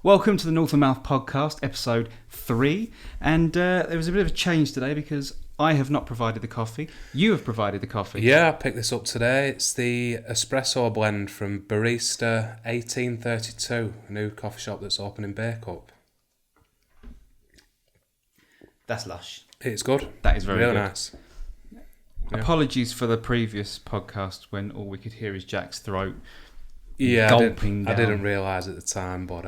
Welcome to the North of Mouth podcast, episode 3. And there was a bit of a change today because I have not provided the coffee. You have provided the coffee. Yeah, I picked this up today. It's the espresso blend from Barista 1832, a new coffee shop that's open in WRAPUP. That's lush. It's good. That is very really good. Nice. Yeah. Apologies for the previous podcast when all we could hear is Jack's throat gulping down. I didn't realise at the time, but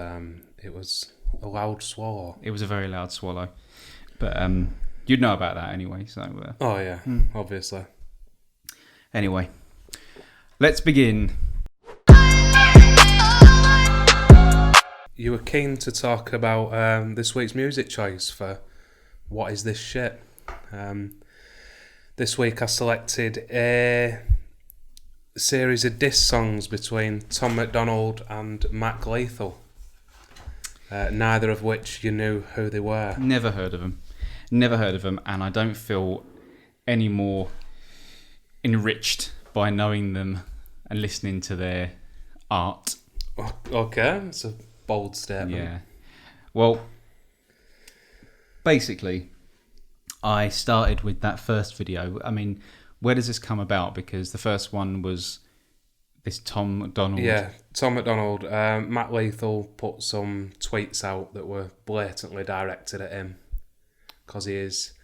it was a loud swallow. It was a very loud swallow. But you'd know about that anyway. So. Oh yeah, obviously. Anyway, let's begin. You were keen to talk about this week's music choice for What Is This Shit? This week I selected a series of diss songs between Tom Macdonald and Mac Lethal, neither of which you knew who they were. Never heard of them, and I don't feel any more enriched by knowing them and listening to their art. Okay, it's a bold statement. Yeah. Well, basically, I started with that first video. I mean, where does this come about? Because the first one was this Tom Macdonald. Yeah, Tom Macdonald. Matt Lethal put some tweets out that were blatantly directed at him because he is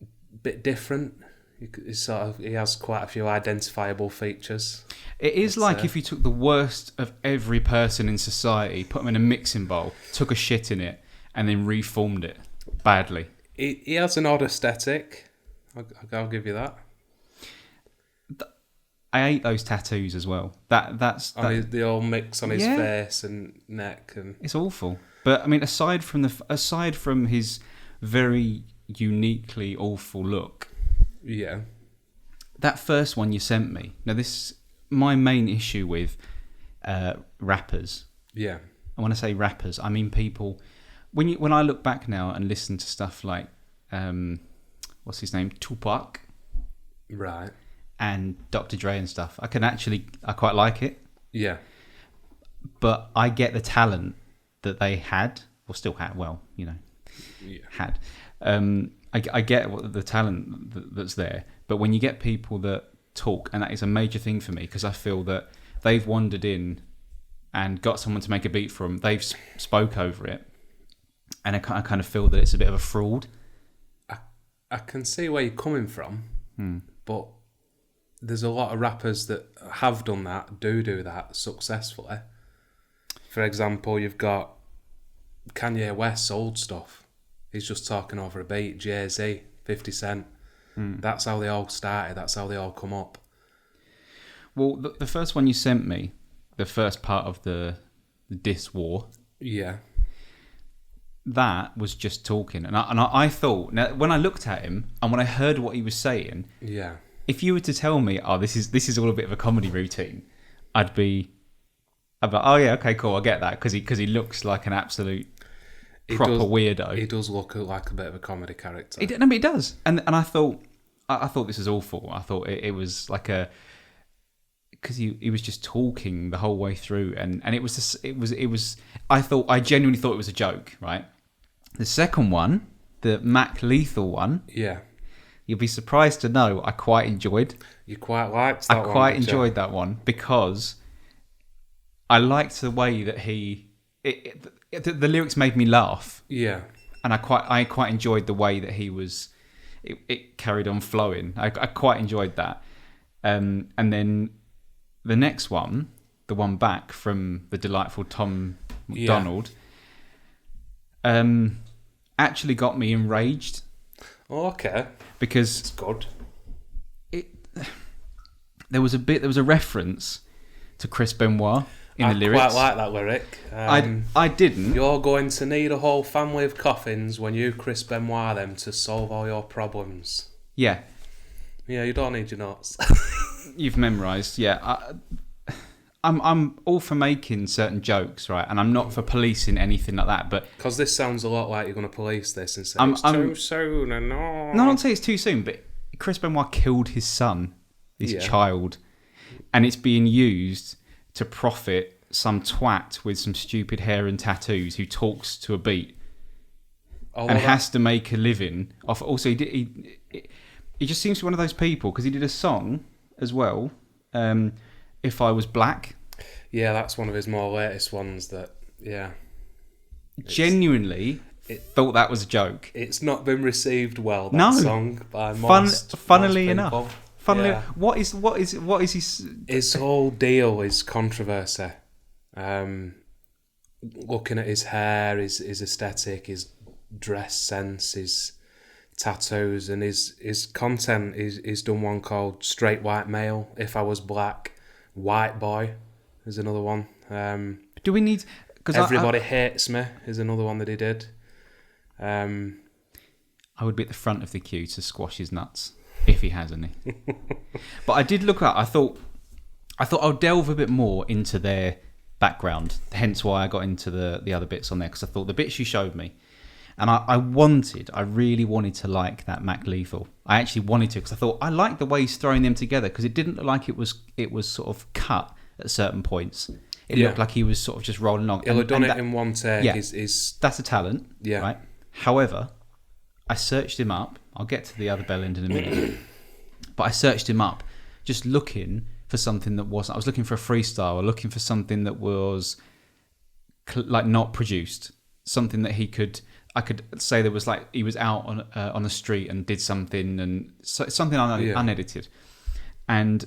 a bit different. He has quite a few identifiable features. It is like if you took the worst of every person in society, put them in a mixing bowl, took a shit in it, and then reformed it badly. He has an odd aesthetic. I'll give you that. I hate those tattoos as well. That's the old mix on his face and neck, and it's awful. But I mean, aside from his very uniquely awful look, yeah, that first one you sent me. Now, my main issue with rappers. Yeah, and when I say rappers, I mean people. When I look back now and listen to stuff like what's his name, Tupac, right, and Dr. Dre and stuff, I quite like it. Yeah, but I get the talent that they had, or still had. Well, had. I get the talent that's there, but when you get people that talk, and that is a major thing for me because I feel that they've wandered in and got someone to make a beat for them. They've spoke over it. And I kind of feel that it's a bit of a fraud. I can see where you're coming from, but there's a lot of rappers that have done that, do that successfully. For example, you've got Kanye West's old stuff. He's just talking over a beat. Jay-Z, 50 Cent. That's how they all started. That's how they all come up. Well, the first one you sent me, the first part of the diss war. Yeah. That was just talking, and I thought, now when I looked at him and when I heard what he was saying, yeah, if you were to tell me, oh, this is all a bit of a comedy routine, I'd be like, oh yeah, okay, cool, I get that, because he looks like an absolute proper weirdo. He does look like a bit of a comedy character. But he does, and I thought this was awful. I thought it was like because he was just talking the whole way through, and it was. I genuinely thought it was a joke, right? The second one, the Mac Lethal one, yeah, you'll be surprised to know I quite enjoyed. You quite liked that one. I quite enjoyed that one because I liked the way that the lyrics made me laugh. Yeah, and I quite enjoyed the way that he was. It carried on flowing. I quite enjoyed that, and then the next one, the one back from the delightful Tom Macdonald, actually got me enraged. Okay, because it's good. There was a reference to Chris Benoit in the lyrics. I quite like that lyric. I didn't. You're going to need a whole family of coffins when you Chris Benoit them to solve all your problems. Yeah. Yeah, you don't need your notes. You've memorised, yeah. I'm all for making certain jokes, right? And I'm not for policing anything like that, but because this sounds a lot like you're going to police this and say it's too soon and no. No, I don't say it's too soon, but Chris Benoit killed his son, his child, and it's being used to profit some twat with some stupid hair and tattoos who talks to a beat Although and has to make a living off. Also, he just seems to be one of those people because he did a song as well. If I Was Black. Yeah, that's one of his more latest ones. That Genuinely thought that was a joke. It's not been received well. That song by funnily most enough. people. Funnily, Yeah. what is his? His whole deal is controversy. Looking at his hair, his aesthetic, his dress sense, his tattoos, and his content. He's done one called Straight White Male, If I Was Black, White Boy is another one. Do we need? Because Everybody Hates Me is another one that he did. I would be at the front of the queue to squash his nuts if he has any. But I did look up. I thought I'll delve a bit more into their background. Hence why I got into the other bits on there, because I thought the bits you showed me, and I really wanted to like that Mac Lethal. I actually wanted to, because I thought I liked the way he's throwing them together, because it didn't look like it was sort of cut at certain points. It looked like he was sort of just rolling along. He'll have done it in one take. Yeah, Is that's a talent. Yeah. Right. However, I searched him up. I'll get to the other bell end in a minute. But I searched him up just looking for something that wasn't. I was looking for a freestyle, or looking for something that was like not produced. Something that I could say there was like he was out on the street and did something, and something unedited. And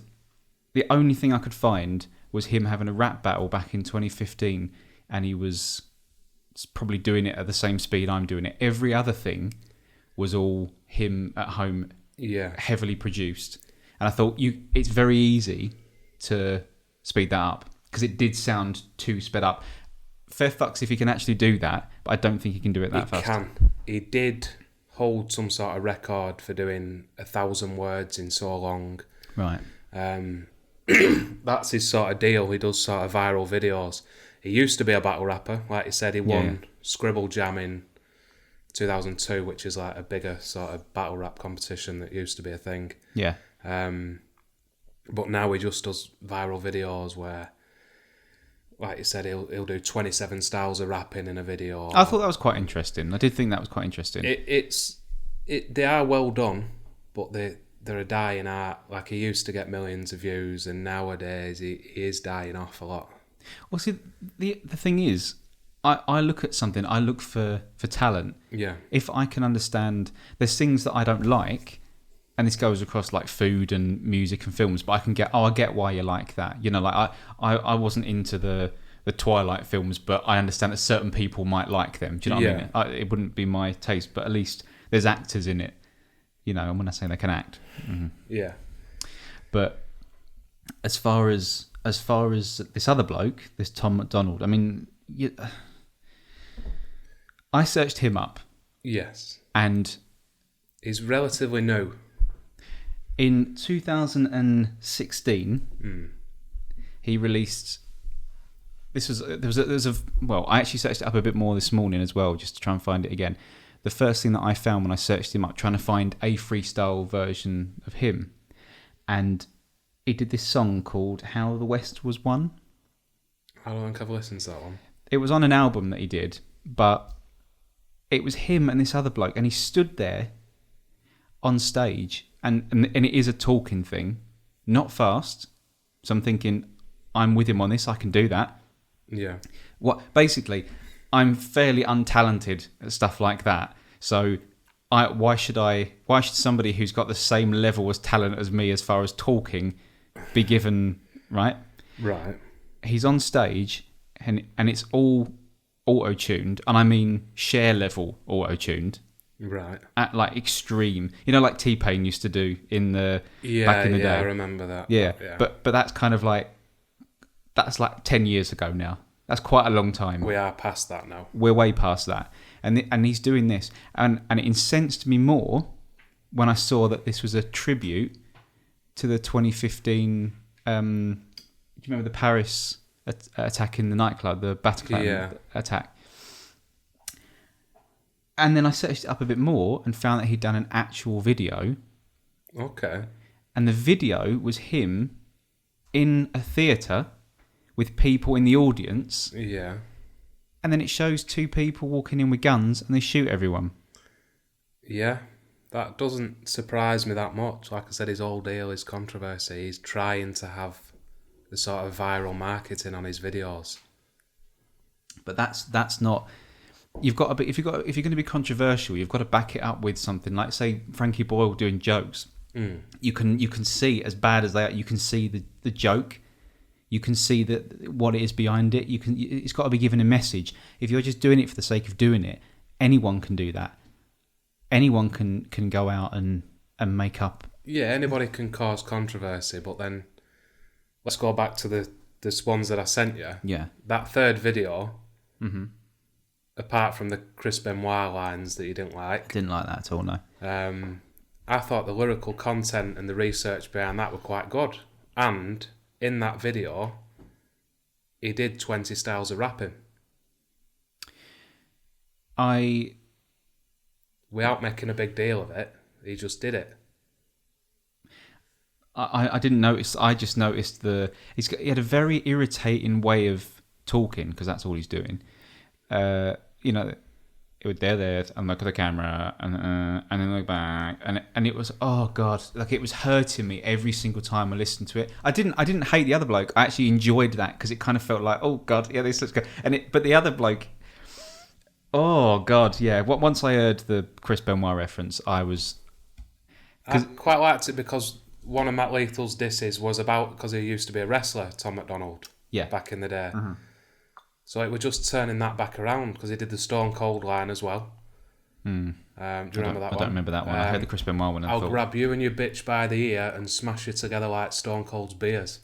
the only thing I could find was him having a rap battle back in 2015, and he was probably doing it at the same speed I'm doing it. Every other thing was all him at home, heavily produced. And I thought it's very easy to speed that up, because it did sound too sped up. Fair fucks if he can actually do that, but I don't think he can do it that fast. He can. He did hold some sort of record for doing 1,000 words in so long. Right. That's his sort of deal. He does sort of viral videos. He used to be a battle rapper. Like he said, he won Scribble Jam in 2002, which is like a bigger sort of battle rap competition that used to be a thing. Yeah. But now he just does viral videos where, like you said, he'll do 27 styles of rapping in a video. I thought that was quite interesting. I did think that was quite interesting. They are well done, but they're a dying art. Like, he used to get millions of views, and nowadays he is dying off a lot. Well, see, the thing is, I look at something, I look for talent. Yeah. If I can understand, there's things that I don't like, and this goes across like food and music and films, but I get why you like that. You know, like I wasn't into the Twilight films, but I understand that certain people might like them. Do you know what I mean? It wouldn't be my taste, but at least there's actors in it. You know, and when I say they can act. Mm-hmm. Yeah. But as far as this other bloke, this Tom Macdonald, I mean, I searched him up. Yes. And he's relatively new. In 2016, he released. Well, I actually searched it up a bit more this morning as well, just to try and find it again. The first thing that I found when I searched him up, trying to find a freestyle version of him, and he did this song called "How the West Was Won." I don't think I've listened to that one. It was on an album that he did, but it was him and this other bloke, and he stood there on stage, and it is a talking thing, not fast. So I'm thinking, I'm with him on this. I can do that. Yeah. Basically, I'm fairly untalented at stuff like that. So why should somebody who's got the same level as talent as me as far as talking be given, right? Right. He's on stage and it's all auto-tuned, and I mean share level auto-tuned. Right. At like extreme. You know, like T-Pain used to do back in the day. Yeah, I remember that. Yeah. But that's kind of like, that's like 10 years ago now. That's quite a long time. We are past that now. We're way past that. And he's doing this. And it incensed me more when I saw that this was a tribute to the 2015... do you remember the Paris attack in the nightclub, the Bataclan attack? And then I searched it up a bit more and found that he'd done an actual video. Okay. And the video was him in a theatre with people in the audience. Yeah. And then it shows two people walking in with guns and they shoot everyone. Yeah. That doesn't surprise me that much. Like I said, his whole deal is controversy. He's trying to have the sort of viral marketing on his videos. But that's not. You've got to be if you're going to be controversial, you've got to back it up with something. Like say Frankie Boyle doing jokes. You can see as bad as they are. You can see the joke. You can see what it is behind it. It's got to be given a message. If you're just doing it for the sake of doing it, anyone can do that. Anyone can go out and make up. Yeah, anybody can cause controversy, but then let's go back to the ones that I sent you. Yeah. That third video, apart from the Chris Benoit lines that you didn't like. I didn't like that at all, no. I thought the lyrical content and the research behind that were quite good. And in that video, he did 20 styles of rapping. Without making a big deal of it, he just did it. I didn't notice. I just noticed he had a very irritating way of talking because that's all he's doing. They're there and look at the camera and then look back and it was, oh god, like it was hurting me every single time I listened to it. I didn't hate the other bloke. I actually enjoyed that because it kind of felt like, oh god, yeah, this looks good. But the other bloke, oh god, yeah. Once I heard the Chris Benoit reference, I quite liked it because one of Matt Lethal's disses was about because he used to be a wrestler, Tom Macdonald. Yeah. Back in the day. So it was just turning that back around because he did the Stone Cold line as well. Do you remember that one? I don't remember that one. I heard the Chris Benoit one. I'll grab you and your bitch by the ear and smash you together like Stone Cold's beers.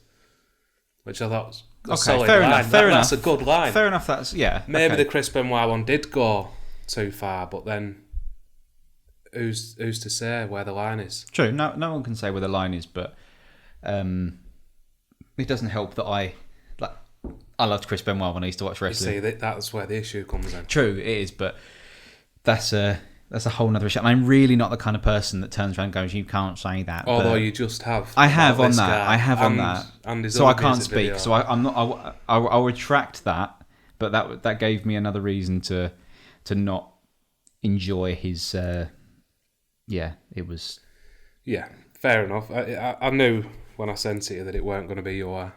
Which I thought was a solid fair line. enough. Fair enough. That's a good line. Fair enough. That's Maybe the Chris Benoit one did go too far, but then who's to say where the line is? True. No one can say where the line is, but it doesn't help that I loved Chris Benoit when I used to watch wrestling. You see, that's where the issue comes in. True, it is, but that's a whole nother issue. And I'm really not the kind of person that turns around and goes, "You can't say that." Although you just have. I have on that. I have on that. And so I can't speak. Video. So I'm not. I'll retract that. But that gave me another reason to not enjoy his. It was. Yeah, fair enough. I knew when I sent it to you that it weren't going to be your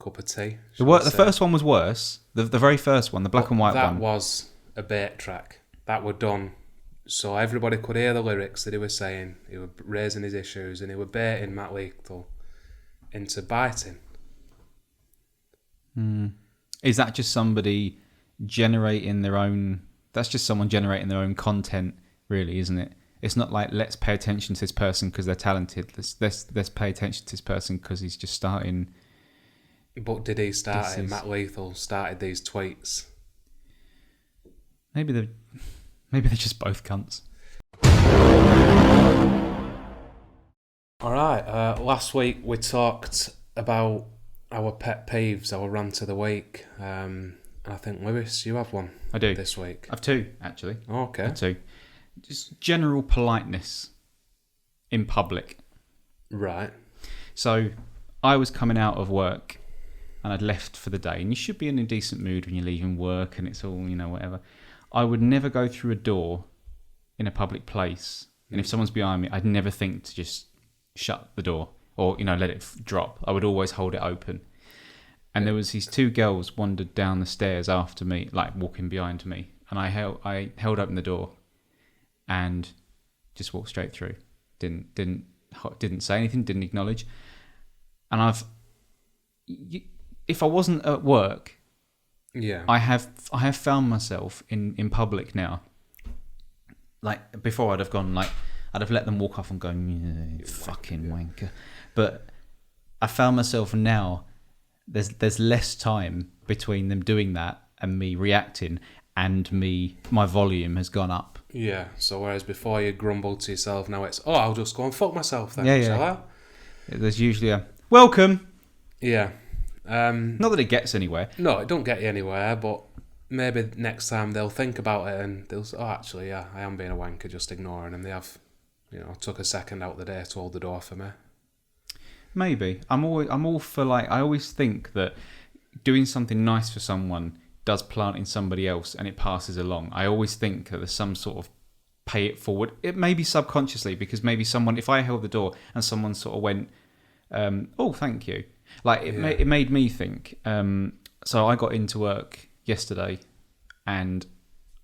cup of tea. The first one was worse. The very first one, the black and white one. That was a bait track. That were done so everybody could hear the lyrics that he was saying. He was raising his issues and he was baiting Matt Lethal into biting. Is that just somebody generating their own... That's just someone generating their own content, really, isn't it? It's not like, let's pay attention to this person because they're talented. Let's pay attention to this person because he's just starting... But did he start it? Matt Lethal started these tweets. Maybe they're just both cunts. Alright, last week we talked about our pet peeves, our rant of the week. And I think, Lewis, you have one. I do. This week. I have two, actually. Okay. I have two. Just general politeness in public. Right. So, I was coming out of work and I'd left for the day. And you should be in a decent mood when you're leaving work and it's all, whatever. I would never go through a door in a public place. And if someone's behind me, I'd never think to just shut the door or, let it drop. I would always hold it open. And there was these two girls wandered down the stairs after me, like walking behind me. And I held open the door and just walked straight through. Didn't say anything, didn't acknowledge. And if I wasn't at work, yeah, I have found myself in public now. Like before, I'd have let them walk off and gone, yeah, fucking wanker. But I found myself now. There's less time between them doing that and me reacting, and my volume has gone up. Yeah. So whereas before you grumbled to yourself, now it's I'll just go and fuck myself then. Yeah. Shall I? There's usually a welcome. Yeah. Not that it gets anywhere. No, it don't get you anywhere, but maybe next time they'll think about it and they'll say, actually, yeah, I am being a wanker, just ignoring them. They have, took a second out the day to hold the door for me. Maybe. I'm all for I always think that doing something nice for someone does plant in somebody else and it passes along. I always think that there's some sort of pay it forward. It may be subconsciously, because maybe someone, if I held the door and someone sort of went, oh, thank you. Like, it made me think. So I got into work yesterday and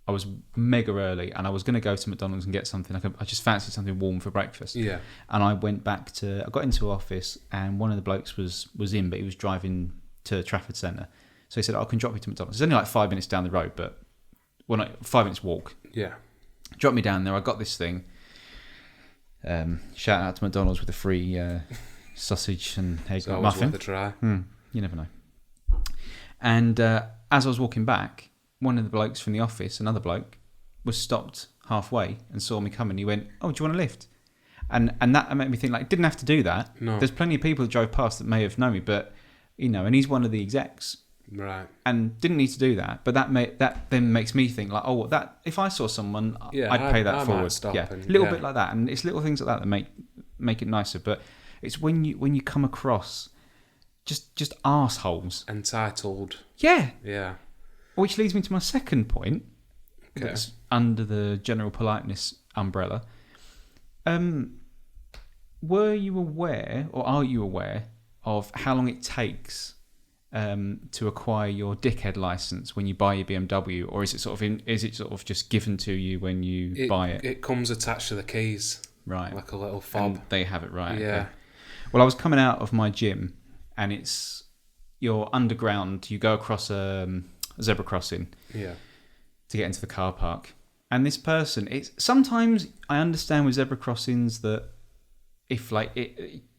I was mega early and I was going to go to Macdonald's and get something. I just fancied something warm for breakfast. Yeah. And I went back I got into office and one of the blokes was in, but he was driving to Trafford Centre. So he said, I can drop you to Macdonald's. It's only like 5 minutes down the road, but 5 minutes walk. Yeah. Dropped me down there. I got this thing. Shout out to Macdonald's with a free sausage and egg muffin. Worth a try. You never know. And as I was walking back, one of the blokes from the office, another bloke, was stopped halfway and saw me coming. He went, "Oh, do you want a lift?" And that made me think, like, didn't have to do that. No. There's plenty of people that drove past that may have known me, but and he's one of the execs. Right. And didn't need to do that, but that then makes me think, like, oh, that if I saw someone, I'd pay that forward. Bit like that, and it's little things like that that make it nicer. But it's when you come across just arseholes. Entitled. Yeah. Yeah. Which leads me to my second point. Okay. That's under the general politeness umbrella. Were you aware, or are you aware, of how long it takes to acquire your dickhead license when you buy your BMW, or is it sort of just given to you when you buy it? It comes attached to the keys, right? Like a little fob. And they have it, right? Yeah. Okay. Well, I was coming out of my gym, and you're underground. You go across a zebra crossing, yeah, to get into the car park. And this person, sometimes I understand with zebra crossings that if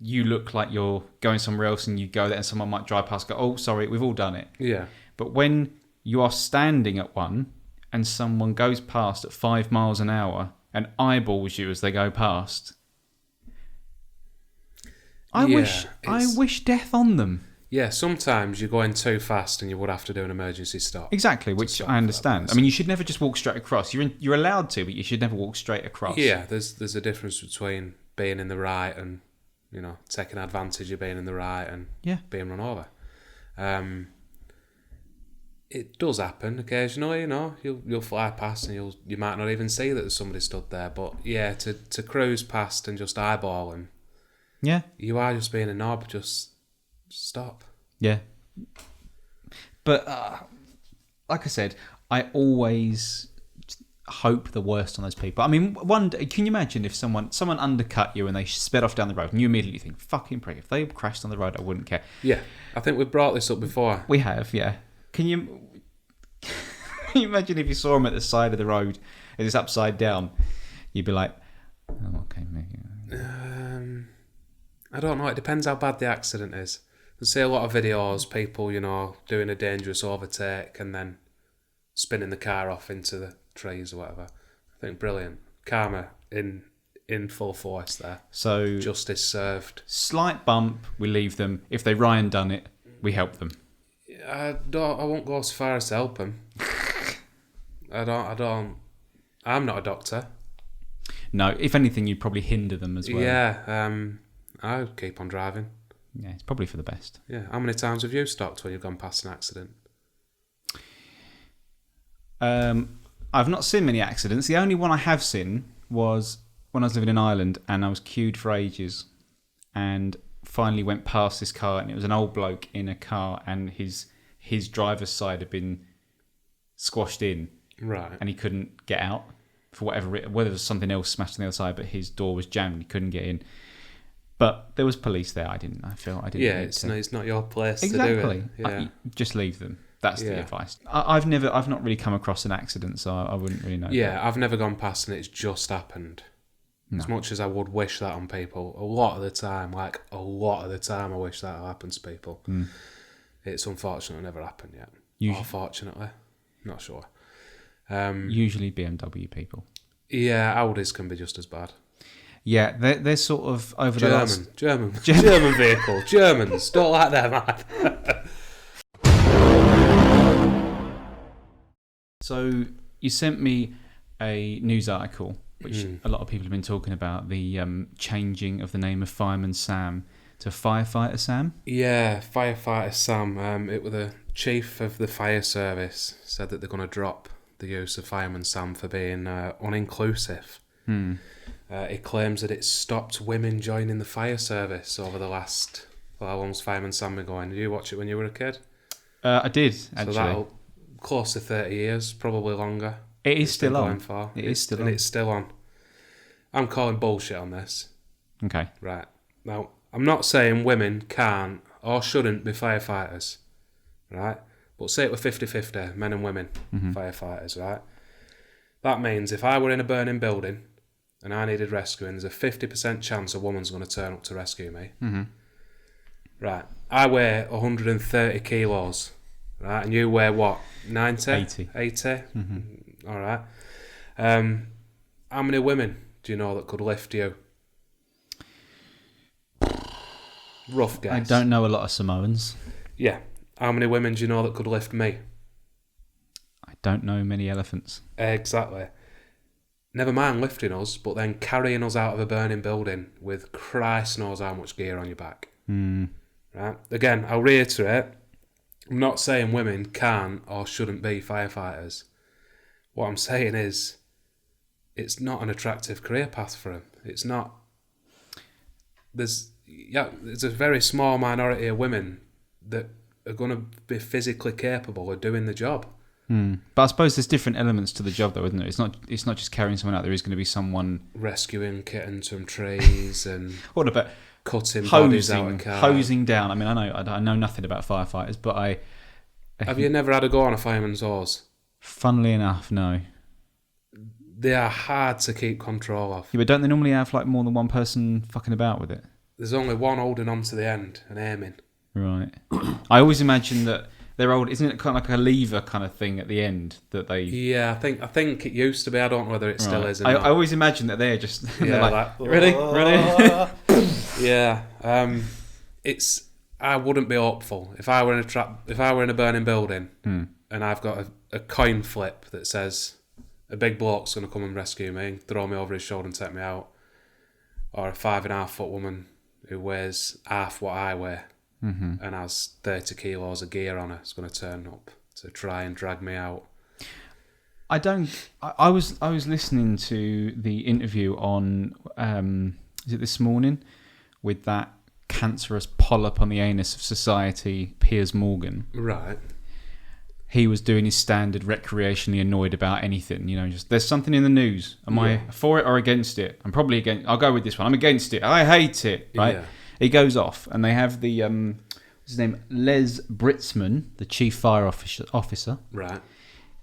you look like you're going somewhere else and you go there and someone might drive past, go, oh, sorry, we've all done it. Yeah. But when you are standing at one and someone goes past at 5 miles an hour and eyeballs you as they go past, I wish death on them. Yeah, sometimes you're going too fast and you would have to do an emergency stop. Exactly, which I understand. I mean, you should never just walk straight across. You're allowed to, but you should never walk straight across. Yeah, there's a difference between being in the right and, taking advantage of being in the right and being run over. It does happen occasionally, you'll fly past and you might not even see that there's somebody stood there. But yeah, to cruise past and just eyeball them, you are just being a knob. Just stop. Yeah. But like I said, I always hope the worst on those people. I mean, can you imagine if someone undercut you and they sped off down the road and you immediately think, fucking prick, if they crashed on the road, I wouldn't care. Yeah, I think we've brought this up before. We have, yeah. Can you imagine if you saw them at the side of the road and it's upside down? You'd be like, oh, okay, maybe. I don't know. It depends how bad the accident is. I see a lot of videos, people, doing a dangerous overtake and then spinning the car off into the trees or whatever. I think brilliant. Karma in full force there. So justice served. Slight bump, we leave them. If they Ryan done it, we help them. I won't go so far as to help them. I'm not a doctor. No, if anything, you'd probably hinder them as well. Yeah, I keep on driving. Yeah, it's probably for the best. Yeah. How many times have you stopped when you've gone past an accident? I've not seen many accidents. The only one I have seen was when I was living in Ireland and I was queued for ages and finally went past this car, and it was an old bloke in a car and his driver's side had been squashed in. Right. And he couldn't get out for whatever reason, whether it was something else smashed on the other side, but his door was jammed, he couldn't get in. But there was police there. I didn't. Yeah, it's not your place to do it. Yeah. Just leave them. That's the advice. I've not really come across an accident, so I wouldn't really know. Yeah, I've never gone past and it's just happened. No. As much as I would wish that on people, a lot of the time, I wish that happened to people. Mm. It's unfortunately never happened yet. Or fortunately, not sure. Usually BMW people. Yeah, Audis can be just as bad. Yeah, they're sort of over German vehicle. Germans don't like them either. So you sent me a news article, which a lot of people have been talking about, the changing of the name of Fireman Sam to Firefighter Sam? Yeah, Firefighter Sam. It was the chief of the fire service said that they're going to drop the use of Fireman Sam for being uninclusive. He claims that it stopped women joining the fire service over the last... Well, how long's Fireman Sam been going? Did you watch it when you were a kid? I did, actually. So that'll close to 30 years, probably longer. It is still on. It's still on. I'm calling bullshit on this. Okay. Right. Now, I'm not saying women can't or shouldn't be firefighters, right? But say it were 50-50, men and women, firefighters, right? That means if I were in a burning building and I needed rescuing, there's a 50% chance a woman's going to turn up to rescue me. Right. I weigh 130 kilos, right? And you weigh what? 90? 80? All right. How many women do you know that could lift you? Rough guess. I don't know a lot of Samoans. Yeah. How many women do you know that could lift me? I don't know many elephants. Exactly. Never mind lifting us, but then carrying us out of a burning building with Christ knows how much gear on your back. Right. Again, I'll reiterate, I'm not saying women can or shouldn't be firefighters. What I'm saying is, it's not an attractive career path for them. It's not. There's a very small minority of women that are going to be physically capable of doing the job. But I suppose there's different elements to the job, though, isn't it? It's not just carrying someone out. There is going to be someone rescuing kittens from trees and what about cutting bodies out of cars. Hosing down. I mean, I know nothing about firefighters, but have you never had a go on a fireman's hose? Funnily enough, no. They are hard to keep control of. Yeah, but don't they normally have like more than one person fucking about with it? There's only one holding on to the end and aiming. Right. I always imagine that they're old. Isn't it kind of like a lever kind of thing at the end that they? Yeah, I think it used to be. I don't know whether it still is. I always imagine that they're just like ready. Yeah. I wouldn't be hopeful if I were in a burning building and I've got a coin flip that says a big bloke's going to come and rescue me, throw me over his shoulder and take me out, or a 5.5 foot woman who weighs half what I weigh and has 30 kilos of gear on her is going to turn up to try and drag me out. I was listening to the interview on is it this morning with that cancerous polyp on the anus of society, Piers Morgan. Right. He was doing his standard recreationally annoyed about anything, just there's something in the news. Am I for it or against it? I'm probably against. I'll go with this one. I'm against it. I hate it. Right. Yeah. He goes off, and they have the what's his name, Les Britzman, the chief fire officer. Right.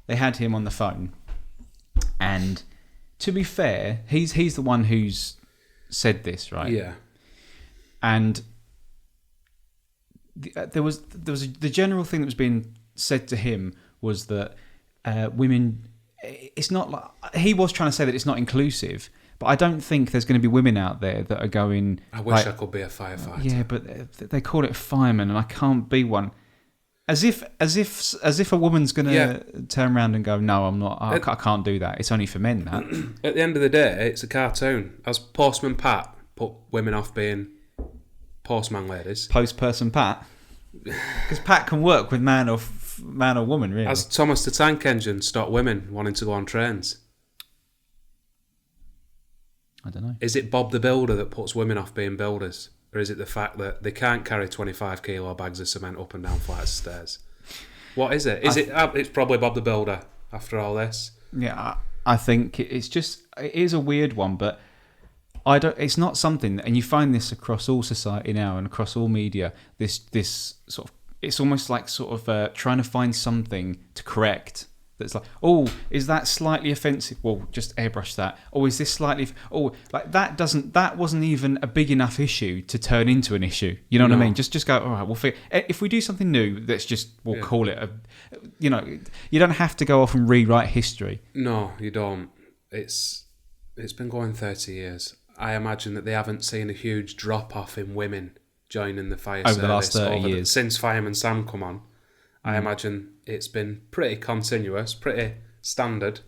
They had him on the phone, and to be fair, he's the one who's said this, right? Yeah. And there was the general thing that was being said to him was that women. It's not like he was trying to say that it's not inclusive, but I don't think there's going to be women out there that are going. I wish I could be a firefighter. Yeah, but they call it fireman, and I can't be one. As if a woman's going to turn around and go, no, I'm not. I can't do that. It's only for men. That. At the end of the day, it's a cartoon. As Postman Pat put women off being postman ladies. Postperson Pat, because Pat can work with man or woman, really. As Thomas the Tank Engine stopped women wanting to go on trains. I don't know. Is it Bob the Builder that puts women off being builders? Or is it the fact that they can't carry 25 kilo bags of cement up and down flights of stairs? What is it? It's probably Bob the Builder after all this. Yeah, I think it is a weird one, but it's not something, and you find this across all society now and across all media, this sort of, it's almost like sort of trying to find something to correct. That's like, oh, is that slightly offensive? Well, just airbrush that. Oh, is this slightly? Oh, like that wasn't even a big enough issue to turn into an issue. You know what I mean? Just go. All right, we'll figure. If we do something new, we'll call it a. You don't have to go off and rewrite history. No, you don't. It's been going 30 years. I imagine that they haven't seen a huge drop off in women joining the fire service over the last 30 years since Fireman Sam come on. I imagine it's been pretty continuous, pretty standard.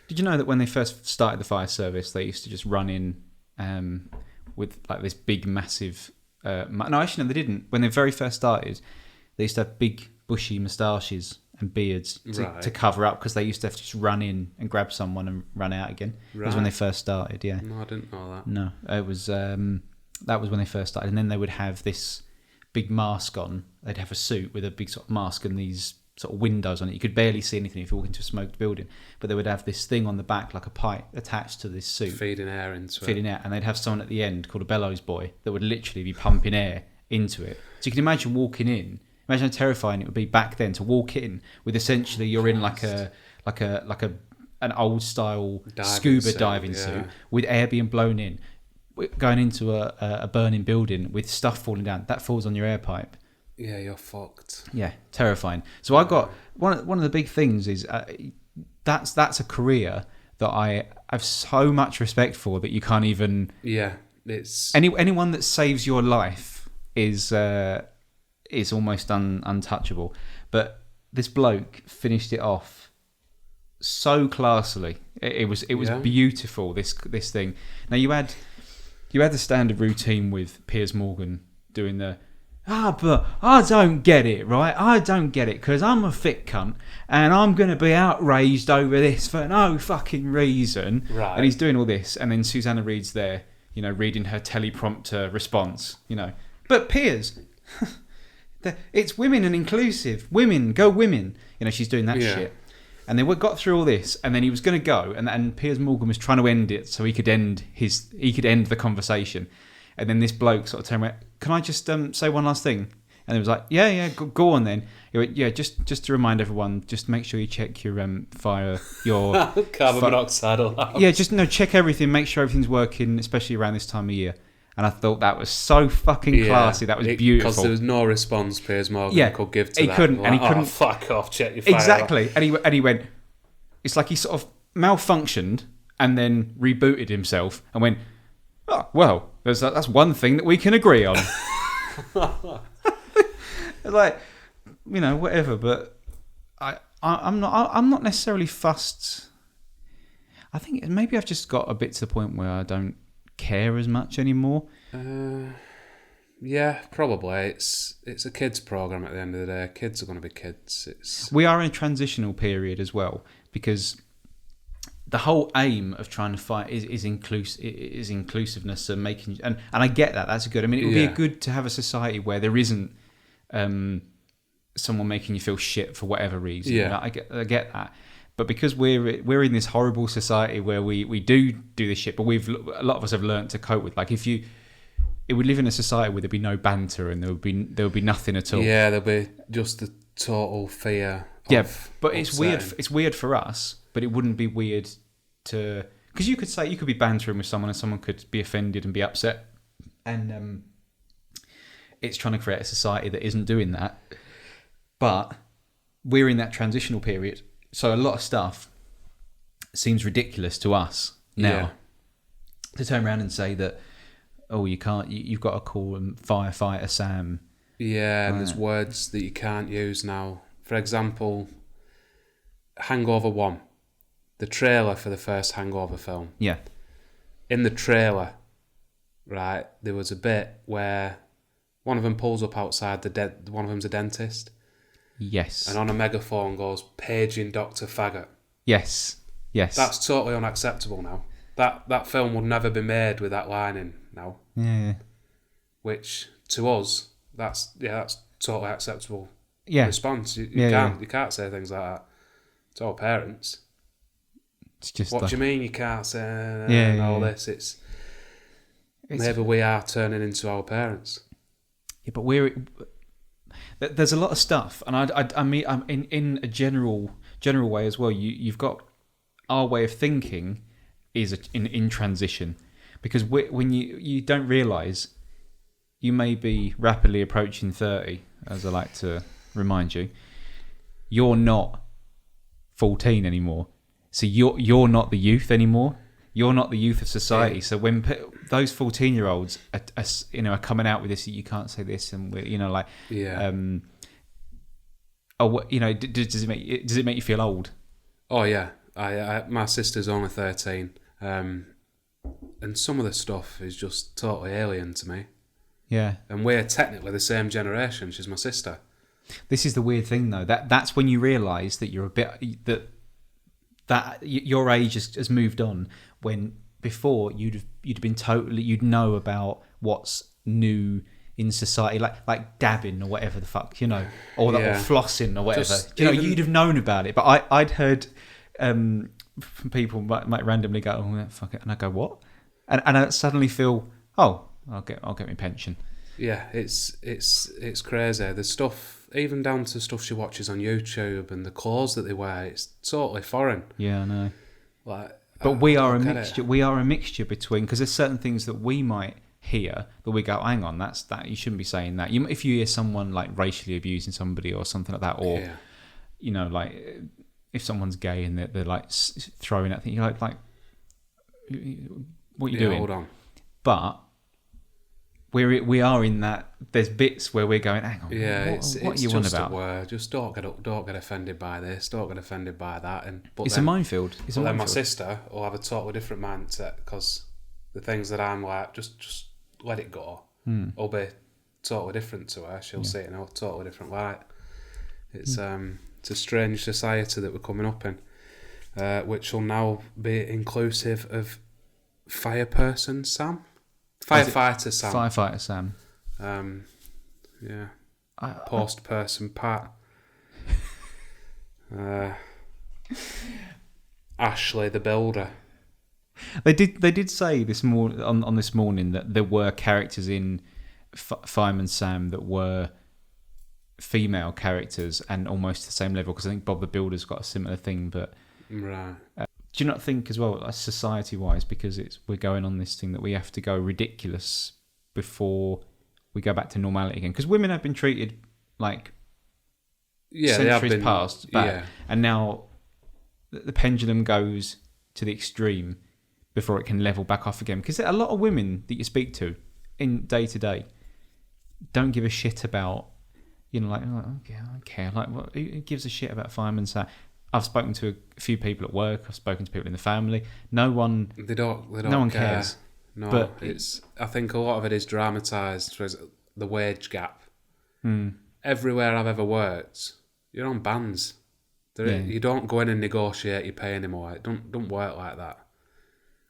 Did you know that when they first started the fire service, they used to just run in with like this big, massive No, actually, no, they didn't. When they very first started, they used to have big, bushy moustaches and beards to cover up because they used to have to just run in and grab someone and run out again. Right. It was when they first started, yeah. No, I didn't know that. No, it was that was when they first started. And then they would have this big mask on. They'd have a suit with a big sort of mask and these sort of windows on it. You could barely see anything if you walk into a smoked building. But they would have this thing on the back, like a pipe, attached to this suit. Feeding air into it. Feeding air. And they'd have someone at the end called a bellows boy that would literally be pumping air into it. So you can imagine walking in. Imagine how terrifying it would be back then to walk in with essentially you're in like an old style scuba diving suit with air being blown in, going into a burning building with stuff falling down. That falls on your air pipe. Yeah, you're fucked. Yeah, terrifying. So I got one of the big things is that's a career that I have so much respect for that you can't even. Yeah, it's anyone that saves your life is almost untouchable. But this bloke finished it off so classily. It was beautiful. This thing. Now you had the standard routine with Piers Morgan doing the. But I don't get it, right? I don't get it because I'm a thick cunt and I'm going to be outraged over this for no fucking reason. Right. And he's doing all this, and then Susanna Reid's there, reading her teleprompter response, But Piers, it's women and inclusive. Women, go women. She's doing that shit. And they got through all this, and then he was going to go, and Piers Morgan was trying to end it so he could end the conversation. And then this bloke sort of turned around, can I just say one last thing? And he was like, yeah, go on then. He went, yeah, just to remind everyone, just make sure you check your your carbon monoxide alarm. Yeah, check everything, make sure everything's working, especially around this time of year. And I thought that was so fucking classy. That was beautiful. Because there was no response Piers Morgan could give to that. He couldn't, and he couldn't. Fuck off, check your fire. Exactly, and he went. It's like he sort of malfunctioned and then rebooted himself and went. Oh, well, that's one thing that we can agree on. Like, whatever. But I'm not necessarily fussed. I think maybe I've just got a bit to the point where I don't care as much anymore. Yeah, probably. It's a kids program at the end of the day. Kids are going to be kids. We are in a transitional period as well because. The whole aim of trying to fight is inclusiveness and making and I get that. That's good. I mean, it would be good to have a society where there isn't someone making you feel shit for whatever reason. Yeah, I get that. But because we're in this horrible society where we do this shit, but a lot of us have learnt to cope with. Like it would live in a society where there'd be no banter and there would be nothing at all. Yeah, there'd be just the total fear. But it's weird. It's weird for us. But it wouldn't be weird to... Because you could be bantering with someone and someone could be offended and be upset. And it's trying to create a society that isn't doing that. But we're in that transitional period. So a lot of stuff seems ridiculous to us now. Yeah. To turn around and say that, oh, you can't... You've got to call him Firefighter Sam. Yeah, and there's words that you can't use now. For example, Hangover 1. The trailer for the first Hangover film. Yeah. In the trailer, right, there was a bit where one of them pulls up outside one of them's a dentist. Yes. And on a megaphone goes, paging Dr. Faggot. Yes. That's totally unacceptable now. That film would never be made with that line in now. Yeah. Which, to us, that's totally acceptable response. You can't say things like that to our parents. It's just what do you mean you can't say all this? It's maybe we are turning into our parents. Yeah, but there's a lot of stuff, and I mean, in a general way as well. You've got our way of thinking is in transition, because when you don't realise you may be rapidly approaching 30, as I like to remind you. You're not 14 anymore. So you're not the youth anymore. You're not the youth of society. Yeah. So when those 14-year-olds are coming out with this, you can't say this, and does it make you feel old? Oh yeah, my sister's only 13, and some of the stuff is just totally alien to me. Yeah. And we're technically the same generation. She's my sister. This is the weird thing, though. That's when you realise that you're a bit that your age has moved on. When before you'd been totally, you'd know about what's new in society, like dabbing or whatever the fuck, you know, or flossing or whatever. You'd have known about it. But I'd heard from people might randomly go, "Oh, fuck it," and I go, "What?" And I suddenly feel, "Oh, I'll get my pension." Yeah, it's crazy. The stuff, even down to stuff she watches on YouTube and the clothes that they wear, it's totally foreign. Yeah, I know. Like, but we are a mixture. We are a mixture between, because there's certain things that we might hear that we go, hang on, that's that. You shouldn't be saying that. If you hear someone like racially abusing somebody or something like that, or you know, like if someone's gay and they're like throwing at things, you're like what are you doing? Hold on. But we are in that. There's bits where we're going, hang on, what are you on about? Word. Just don't get offended by this. Don't get offended by that. It's a minefield. Then my sister will have a totally different mindset, because the things that I'm like, just let it go. Will be totally different to her. She'll see it in a totally different light. It's a strange society that we're coming up in, which will now be inclusive of Fireman Sam. Firefighter Sam. Yeah. Post person Pat. Ashley the builder. They did say this on this morning that there were characters in Fireman Sam that were female characters and almost the same level, because I think Bob the Builder's got a similar thing. But right. Do you not think as well, like society-wise, because we're going on this thing that we have to go ridiculous before we go back to normality again? Because women have been treated like centuries past, and now the pendulum goes to the extreme before it can level back off again. Because a lot of women that you speak to in day to day don't give a shit about, you know, like, oh, okay, I don't care. Like, what, who gives a shit about Fireman Sam? I've spoken to a few people at work. I've spoken to people in the family. No one. They don't. No one cares. No, but I think a lot of it is dramatised. The wage gap. Everywhere I've ever worked, you're on bands. You don't go in and negotiate your pay anymore. It don't work like that.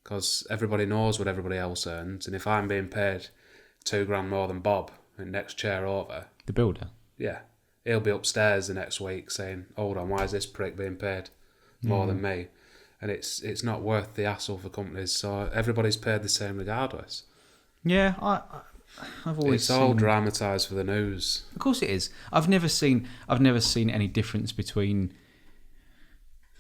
Because everybody knows what everybody else earns, and if I'm being paid $2,000 more than Bob in next chair over, the builder, he'll be upstairs the next week saying, "Hold on, why is this prick being paid more than me?" And it's not worth the hassle for companies. So everybody's paid the same regardless. Yeah, I've always. It's all dramatised for the news. Of course it is. I've never seen any difference between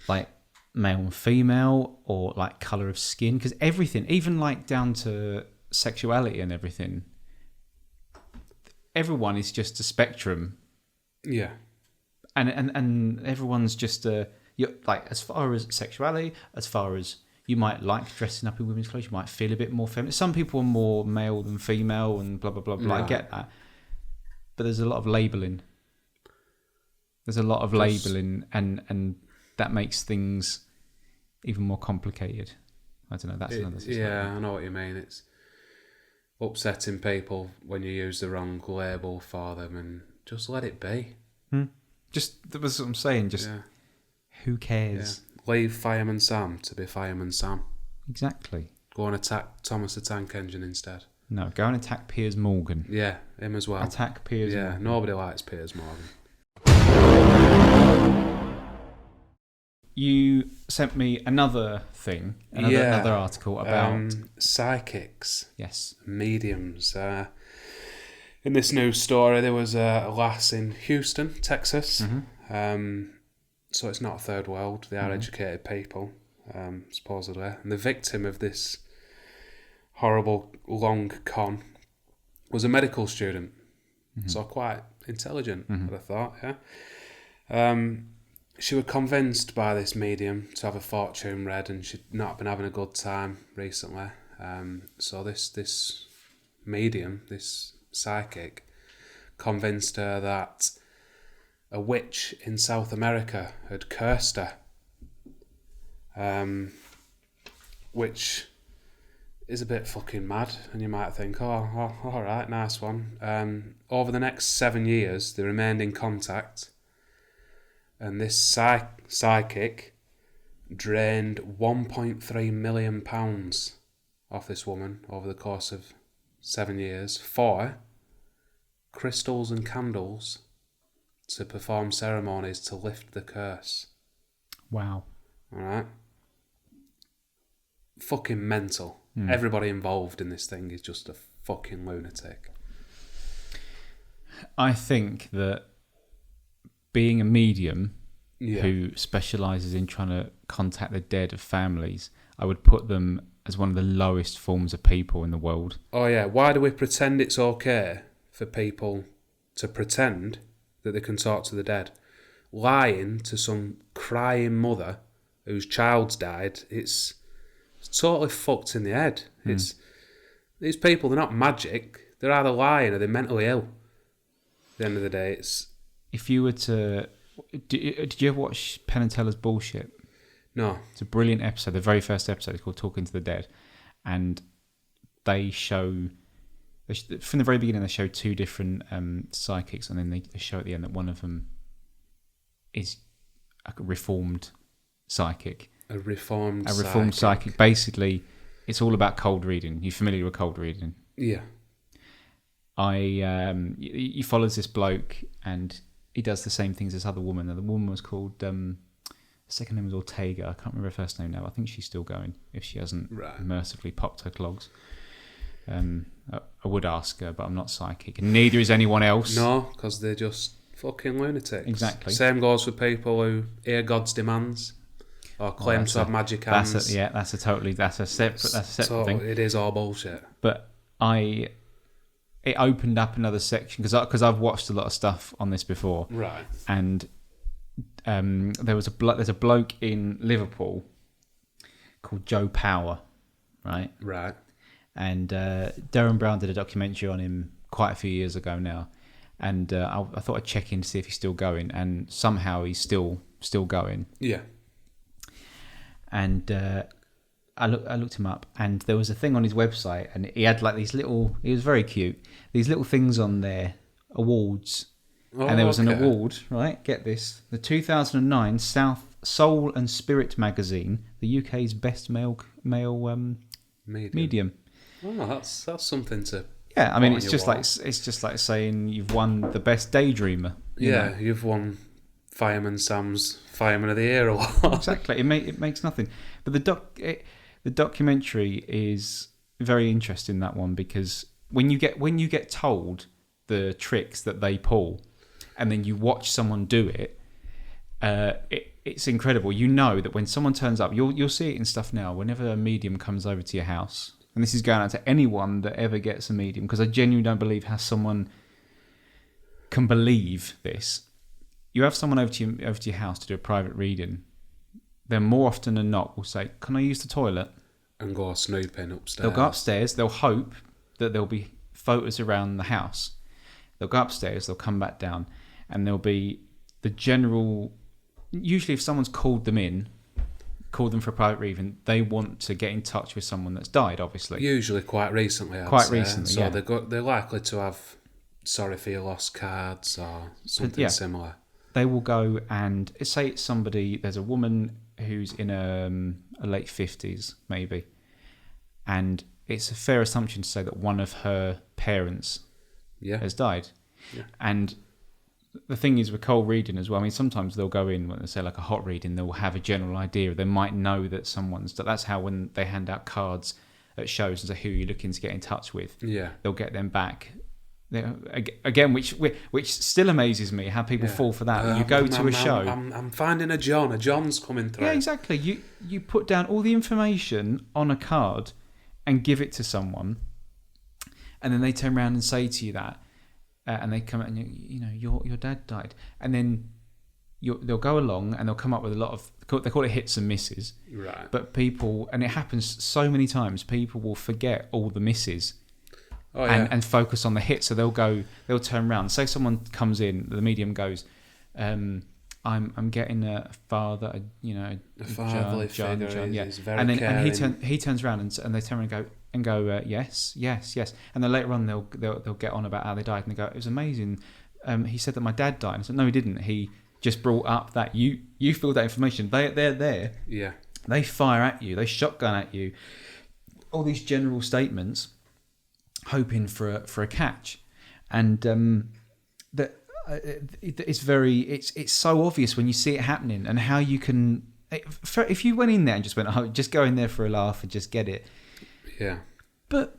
like male and female, or like colour of skin, because everything, even like down to sexuality and everything, everyone is just a spectrum. Yeah. And everyone's just like, as far as sexuality, as far as you might like dressing up in women's clothes, you might feel a bit more feminine. Some people are more male than female and blah blah blah blah. Right. I get that, but there's a lot of labelling. And that makes things even more complicated. I don't know. That's another society. Yeah, I know what you mean. It's upsetting people when you use the wrong label for them, and just let it be. Just, that was what I'm saying. Just who cares? Yeah. Leave Fireman Sam to be Fireman Sam. Exactly. Go and attack Thomas the Tank Engine instead. No, go and attack Piers Morgan. Yeah, him as well. Attack Piers Morgan. Yeah, nobody likes Piers Morgan. You sent me another thing, another article about psychics. Yes. Mediums. In this news story, there was a lass in Houston, Texas. So it's not a third world. They are educated people, supposedly. And the victim of this horrible long con was a medical student. So quite intelligent, I'd have thought, She was convinced by this medium to have a fortune read, and she'd not been having a good time recently. So this medium, this psychic, convinced her that a witch in South America had cursed her, which is a bit fucking mad, and you might think, oh all right, nice one. Over the next 7 years, they remained in contact, and this psychic drained £1.3 million off this woman over the course of 7 years for crystals and candles to perform ceremonies to lift the curse. Wow. Alright? Fucking mental. Everybody involved in this thing is just a fucking lunatic. I think that being a medium who specialises in trying to contact the dead of families, I would put them as one of the lowest forms of people in the world. Oh yeah, why do we pretend it's okay for people to pretend that they can talk to the dead? Lying to some crying mother whose child's died, it's totally fucked in the head. It's these people, they're not magic. They're either lying or they're mentally ill. At the end of the day, it's... If you were to... Did you ever watch Penn and Teller's Bullshit? No. It's a brilliant episode. The very first episode is called Talking to the Dead. And they show... From the very beginning, they show two different psychics, and then they show at the end that one of them is a reformed psychic. A reformed psychic. Basically, it's all about cold reading. You familiar with cold reading? Yeah. He follows this bloke, and he does the same things as this other woman. And the woman was called... the second name was Ortega. I can't remember her first name now. I think she's still going, if she hasn't mercifully popped her clogs. I would ask her, but I'm not psychic. And neither is anyone else. No, because they're just fucking lunatics. Exactly. Same goes for people who hear God's demands or claim to have magic hands. That's a separate thing. It is all bullshit. But it opened up another section because I've watched a lot of stuff on this before. Right. And there's a bloke in Liverpool called Joe Power, right? Right. And Darren Brown did a documentary on him quite a few years ago now, and I thought I'd check in to see if he's still going, and somehow he's still going. Yeah. And I looked him up, and there was a thing on his website, and he had like these little... He was very cute. These little things on there, awards. And there was an award, right? Get this. The 2009 South Soul and Spirit magazine, the UK's best male medium. Oh, that's something to... Yeah, I mean, it's just like saying you've won the best daydreamer. You've won Fireman Sam's Fireman of the Year award. Exactly. It makes nothing. But the documentary is very interesting, that one, because when you get told the tricks that they pull, and then you watch someone do it, it's incredible. You know that when someone turns up, you'll see it in stuff now. Whenever a medium comes over to your house, and this is going out to anyone that ever gets a medium, because I genuinely don't believe how someone can believe this. You have someone over to your house to do a private reading, then more often than not will say, "Can I use the toilet?" And go snooping upstairs. They'll go upstairs. They'll hope that there'll be photos around the house. They'll go upstairs. They'll come back down, and there'll be the general... Usually if someone's called them for a private reading, they want to get in touch with someone that's died, obviously. Usually quite recently, I'd say. So they're likely to have sorry for your lost cards or something similar. They will go and... Say it's somebody... There's a woman who's in a late 50s, maybe. And it's a fair assumption to say that one of her parents has died. Yeah. And... The thing is with cold reading as well, I mean, sometimes they'll go in, when they say like a hot reading, they'll have a general idea. They might know that someone's... That's how when they hand out cards at shows and say, who are you looking to get in touch with? Yeah. They'll get them back. Again, which still amazes me, how people fall for that. You go to a show... I'm finding a John. A John's coming through. Yeah, exactly. You put down all the information on a card and give it to someone, and then they turn around and say to you that, and they come out and your dad died, and then they'll go along and they'll come up with a lot of... They call it hits and misses. Right. But people... And it happens so many times, people will forget all the misses. Oh, yeah. And focus on the hits. So they'll turn around. Say someone comes in, the medium goes, I'm getting a father, a fatherly figure. John, yeah. Is very and then caring. he turns around and they turn around and go, and go, yes, yes, yes. And then later on, they'll get on about how they died, and they go, it was amazing. He said that my dad died. And I said, no, he didn't. He just brought up that you filled that information. They're there. Yeah. They fire at you. They shotgun at you. All these general statements, hoping for a catch, and that it's so obvious when you see it happening, and how you can. If you went in there and just went, just go in there for a laugh and just get it. Yeah. But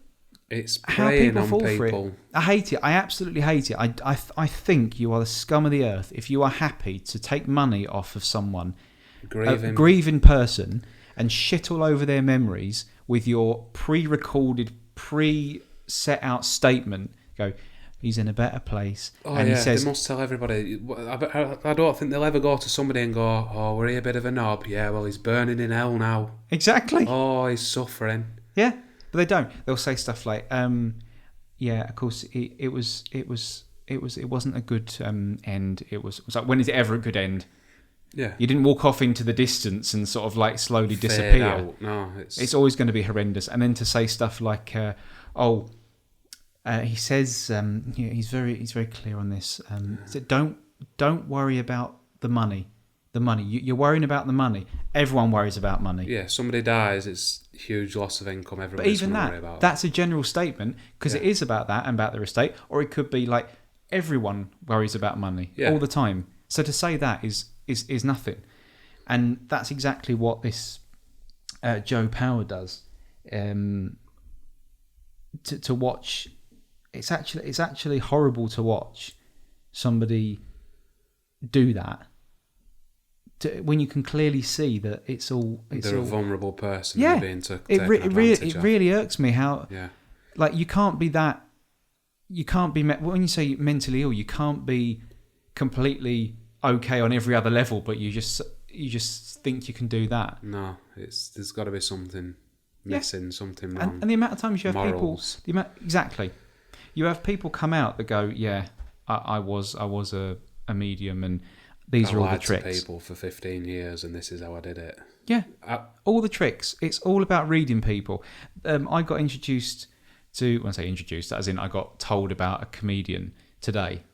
it's how people on fall people. for it. I hate it. I absolutely hate it. I think you are the scum of the earth if you are happy to take money off of someone, a grieving person, and shit all over their memories with your pre-recorded, pre-set out statement. Go, he's in a better place. Oh, and yeah, he says, they must tell everybody. I don't think they'll ever go to somebody and go, oh, were he a bit of a knob? Yeah, well, he's burning in hell now. Exactly. Oh, he's suffering. Yeah, but they don't. They'll say stuff like, yeah, of course, it wasn't a good end. It was like, when is it ever a good end? Yeah. You didn't walk off into the distance and sort of like slowly Fade disappear. out. No, it's always going to be horrendous. And then to say stuff like, he says, he's very clear on this. So don't worry about the money. The money. You're worrying about the money. Everyone worries about money. Yeah, somebody dies, it's a huge loss of income. But even that's a general statement, because it is about that and about their estate. Or it could be like, everyone worries about money all the time. So to say that is nothing. And that's exactly what this Joe Power does. To watch, it's actually horrible to watch somebody do that. When you can clearly see that they're a vulnerable person. Yeah, being taken it advantage of. really irks me how like you can't be when you say mentally ill, you can't be completely okay on every other level, but you just think you can do that. No, there's got to be something missing, something wrong. And the amount of times you have Morals. people, exactly, you have people come out that go, yeah, I was a medium, and these are all the tricks. I lied to people for 15 years, and this is how I did it. Yeah, all the tricks. It's all about reading people. I got introduced to, when I say introduced, as in I got told about a comedian today,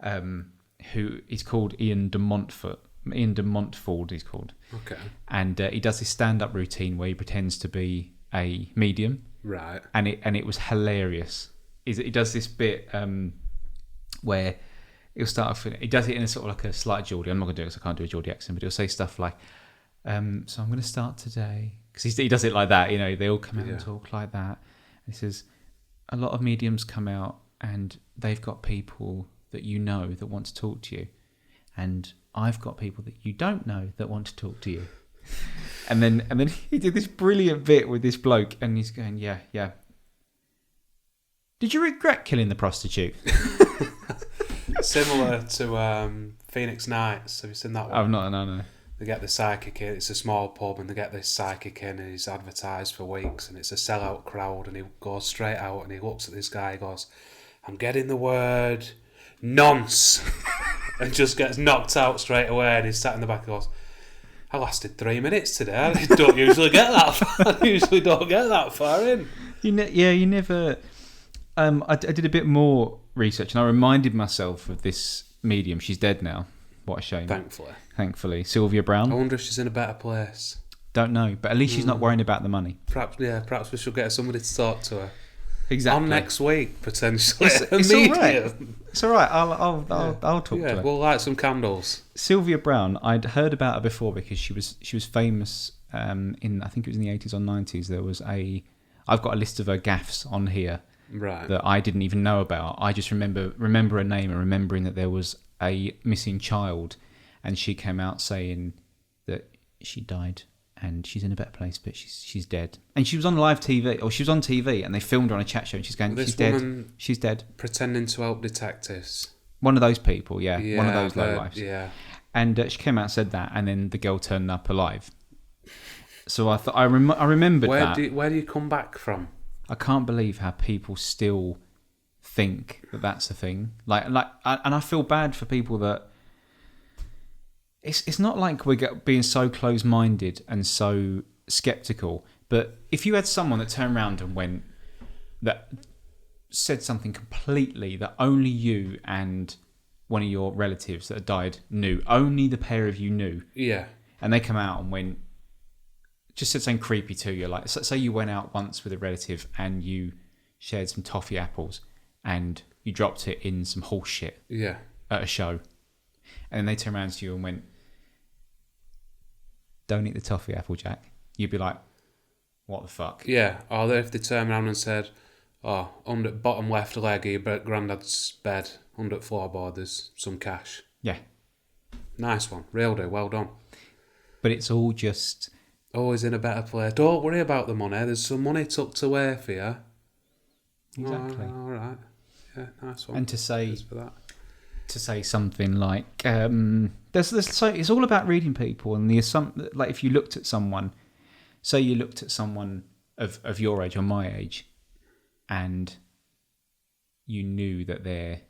who is called Ian de Montfort, he's called. Okay. And he does this stand-up routine where he pretends to be a medium. Right. And it was hilarious. He does this bit where he'll start off, he does it in a sort of like a slight Geordie. I'm not going to do it because I can't do a Geordie accent, but he'll say stuff like, so I'm going to start today. Because he does it like that, they all come out and talk like that. And he says, a lot of mediums come out and they've got people that you know that want to talk to you. And I've got people that you don't know that want to talk to you. And then he did this brilliant bit with this bloke, and he's going, yeah. Did you regret killing the prostitute? Similar to Phoenix Nights. Have you seen that one? I've not, no. They get the psychic in. It's a small pub, and they get this psychic in, and he's advertised for weeks, and it's a sellout crowd, and he goes straight out, and he looks at this guy, he goes, I'm getting the word nonce, and just gets knocked out straight away, and he's sat in the back and goes, I lasted 3 minutes today. I don't usually get that far. I usually don't get that far in. You never... I did a bit more research, and I reminded myself of this medium. She's dead now. What a shame. Thankfully. Sylvia Brown. I wonder if she's in a better place. Don't know, but at least she's not worrying about the money. Perhaps we should get somebody to talk to her. Exactly. On next week, potentially. It's all right. It's all right. I'll talk to her. We'll light some candles. Sylvia Brown, I'd heard about her before because she was famous in, I think it was in the 80s or 90s. There was I've got a list of her gaffes on here. Right. That I didn't even know about. I just remember her name and remembering that there was a missing child, and she came out saying that she died and she's in a better place, but she's dead. And she was on live TV, or she was on TV, and they filmed her on a chat show, and she's going, she's dead. She's dead. Pretending to help detectives. One of those people, yeah. One of those lowlifes. Yeah. And she came out and said that, and then the girl turned up alive. So I thought I remembered that. Where do you come back from? I can't believe how people still think that that's a thing. And I feel bad for people that it's not like we're being so close-minded and so skeptical, But if you had someone that turned around and said something completely that only you and one of your relatives that had died knew, only the pair of you knew. Yeah. And they come out and just said something creepy to you. Like, say you went out once with a relative and you shared some toffee apples and you dropped it in some horse shit at a show. And then they turned around to you and went, don't eat the toffee apple, Jack. You'd be like, what the fuck? Yeah. Or if they turned around and said, oh, under bottom left leg of your granddad's bed, under the floorboard, there's some cash. Yeah. Nice one. Real do. Well done. But it's all just... Always in a better place. Don't worry about the money. There's some money tucked away for you. Exactly. All right. Yeah, nice one. And to say... for that. To say something like... so it's all about reading people and the assumption... Like, if you looked at someone... Say you looked at someone of your age or my age and you knew that their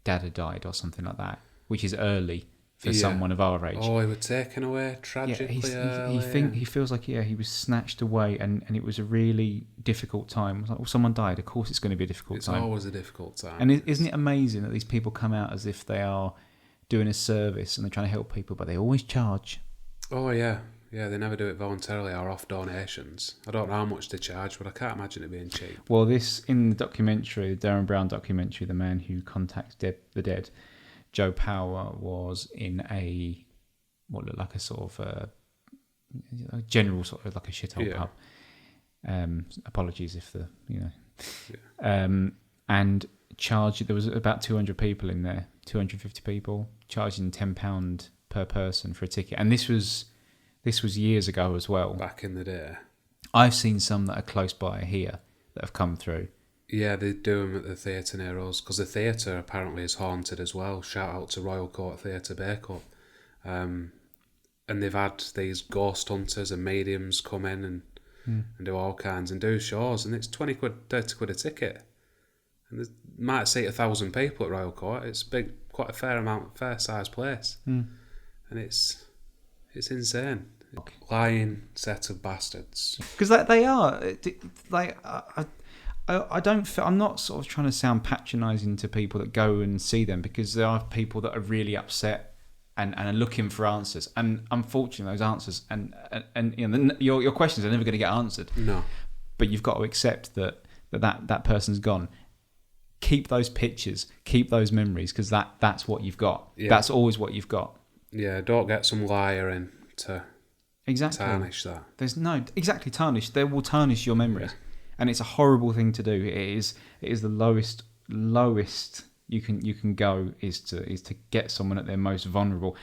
dad had died or something like that, which is early for someone of our age. Oh, he was taken away tragically early. He feels like, he was snatched away and it was a really difficult time. It's like, well, someone died. Of course it's going to be a difficult time. It's always a difficult time. And isn't it amazing that these people come out as if they are doing a service and they're trying to help people, but they always charge. Oh, yeah. Yeah, they never do it voluntarily or off donations. I don't know how much they charge, but I can't imagine it being cheap. Well, in the documentary, the Darren Brown documentary, the man who contacts the dead, Joe Power was in what looked like a sort of a general sort of like a shithole pub. Apologies if and charged. There was about 200 people in there, 250 people, charging £10 per person for a ticket, and this was years ago as well. Back in the day. I've seen some that are close by here that have come through. Yeah, they do them at the theatre near us, because the theatre apparently is haunted as well. Shout out to Royal Court Theatre Bacup. And they've had these ghost hunters and mediums come in and do all kinds and do shows, and it's 20 quid, 30 quid a ticket. And there might seat 1,000 people at Royal Court. It's big, quite a fair sized place. And it's insane. Lying set of bastards. Because they are. Like, I don't feel, I'm not sort of trying to sound patronising to people that go and see them, because there are people that are really upset and are looking for answers. And unfortunately, those answers and your questions are never going to get answered. No. But you've got to accept that person's gone. Keep those pictures, keep those memories, because that's what you've got. Yeah. That's always what you've got. Yeah, don't get some liar in to tarnish that. Tarnish. They will tarnish your memories. Yeah. And it's a horrible thing to do. It is the lowest you can go is to get someone at their most vulnerable.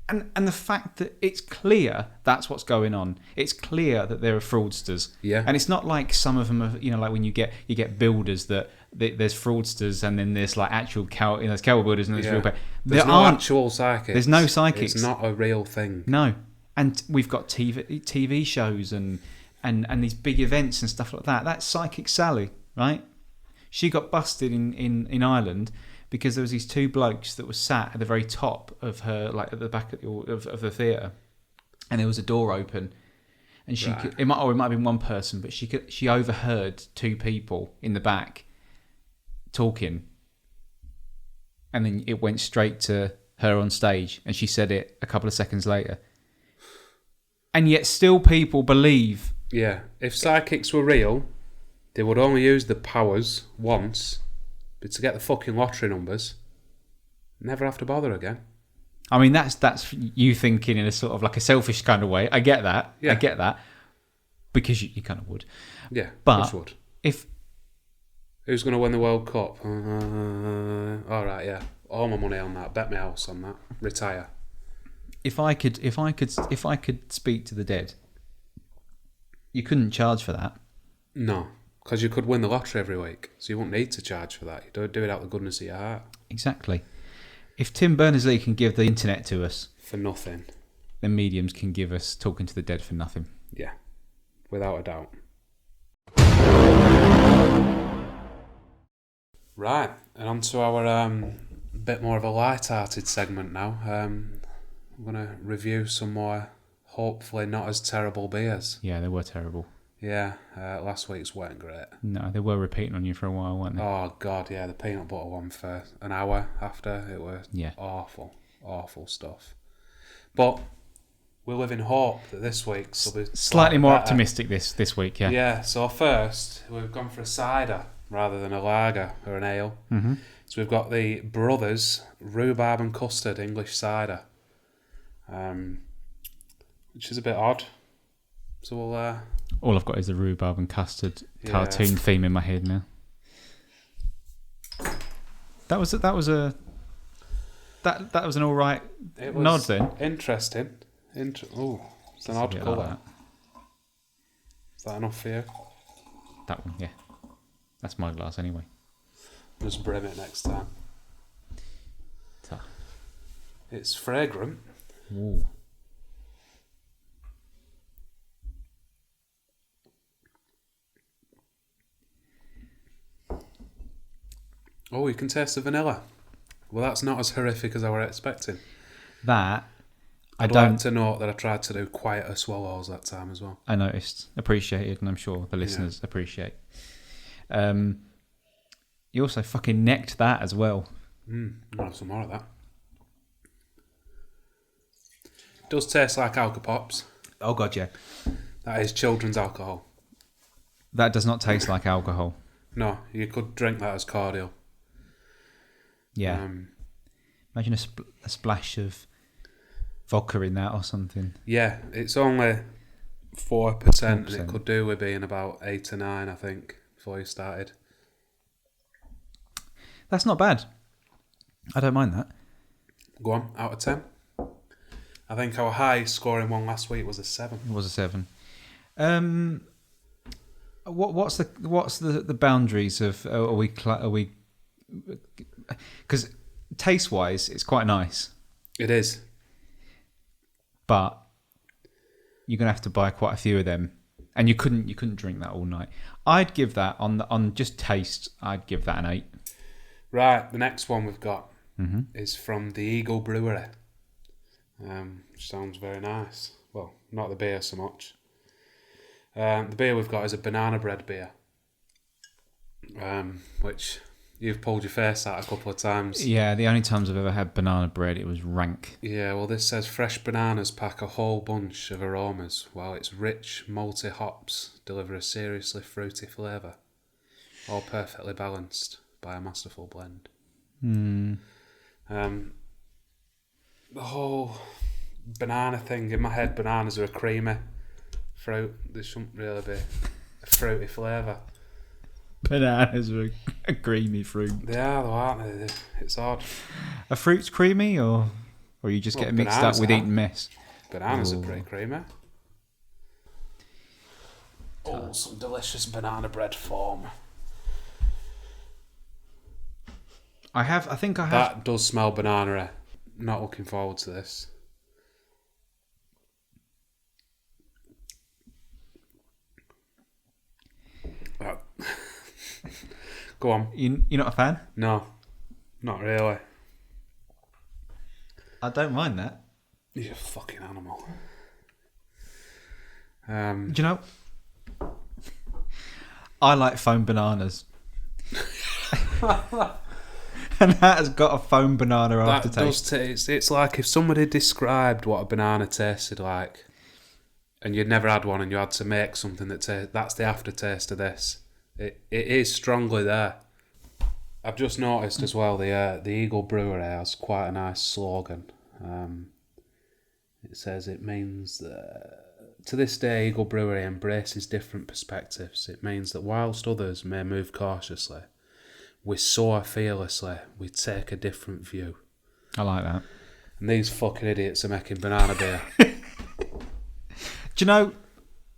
And the fact that it's clear that's what's going on. It's clear that there are fraudsters. Yeah. And it's not like some of them are, like when you get builders that there's fraudsters and then there's like actual there's cowboy builders and there's real. There's no actual psychics. There's no psychics. It's not a real thing. No. And we've got TV shows and these big events and stuff like that. That's Psychic Sally, right? She got busted in Ireland because there was these two blokes that were sat at the very top of her, like at the back of the theatre, and there was a door open, and she could, it might have been one person, but she overheard two people in the back talking, and then it went straight to her on stage, and she said it a couple of seconds later, and yet still people believe. Yeah, if psychics were real, they would only use the powers once, but to get the fucking lottery numbers, never have to bother again. I mean, that's you thinking in a sort of like a selfish kind of way. I get that. Yeah. I get that. Because you kind of would. Yeah, but would. Who's going to win the World Cup? All right, yeah. All my money on that. Bet my house on that. Retire. If I could speak to the dead, you couldn't charge for that. No, because you could win the lottery every week, so you won't need to charge for that. You don't do it out of the goodness of your heart. Exactly. If Tim Berners-Lee can give the internet to us for nothing, then mediums can give us talking to the dead for nothing. Yeah, without a doubt. Right, and on to our bit more of a light-hearted segment now. I'm going to review some more, hopefully not as terrible beers. Yeah, they were terrible. Yeah, last week's weren't great. No, they were repeating on you for a while, weren't they? Oh, God, yeah, the peanut butter one for an hour after. It was awful, awful stuff. But we live in hope that this week's will be slightly more better. optimistic this week, yeah. Yeah, so first, we've gone for a cider rather than a lager or an ale. Mm-hmm. So we've got the Brothers Rhubarb and Custard English Cider, which is a bit odd. So we'll... All I've got is the rhubarb and custard cartoon theme in my head now. That was an all right nod then. Interesting. It's an odd colour. Like Is that enough for you? that one, yeah. That's my glass anyway. Just brim it next time. Ta. It's fragrant. Ooh. Oh, you can taste the vanilla. Well, that's not as horrific as I were expecting. That I'd like to note that I tried to do quieter swallows that time as well. I noticed, appreciated, and I'm sure the listeners appreciate. You also fucking necked that as well. I'll have some more of that. It does taste like Alka-Pops. Oh god, yeah. That is children's alcohol. That does not taste like alcohol. No, you could drink that as cordial. Yeah. Imagine a splash of vodka in that or something. Yeah, it's only 4%, and it could do with being about 8 or 9, I think, before you started. That's not bad. I don't mind that. Go on, out of 10. I think our high scoring one last week was a 7. It was a 7. What's the boundaries of are we because taste wise it's quite nice. It is, but you're gonna have to buy quite a few of them, and you couldn't drink that all night. I'd give that on just taste. I'd give that an 8. Right, the next one we've got is from the Eagle Brewery, which sounds very nice. Well, not the beer so much. The beer we've got is a banana bread beer, which you've pulled your face at a couple of times. Yeah, the only times I've ever had banana bread, it was rank. Yeah, well, this says fresh bananas pack a whole bunch of aromas, while its rich, malty hops deliver a seriously fruity flavour, all perfectly balanced by a masterful blend. The whole banana thing, in my head, bananas are a creamy fruit. There shouldn't really be a fruity flavour. Bananas are a creamy fruit. They are though, aren't they? It's odd. A fruit's creamy, or you just get mixed up with eating mess? Bananas are pretty creamy. Oh, some delicious banana bread form. I think I have. That does smell banana-y. Not looking forward to this. Go on. You're not a fan? No, not really. I don't mind that. You're a fucking animal. Do you know? I like foam bananas. And that has got a foam banana aftertaste. That does taste. It's like if somebody described what a banana tasted like, and you'd never had one, and you had to make something that's the aftertaste of this. It is strongly there. I've just noticed as well the Eagle Brewery has quite a nice slogan. It says it means to this day Eagle Brewery embraces different perspectives. It means that whilst others may move cautiously, we soar fearlessly. We take a different view. I like that. And these fucking idiots are making banana beer. Do you know?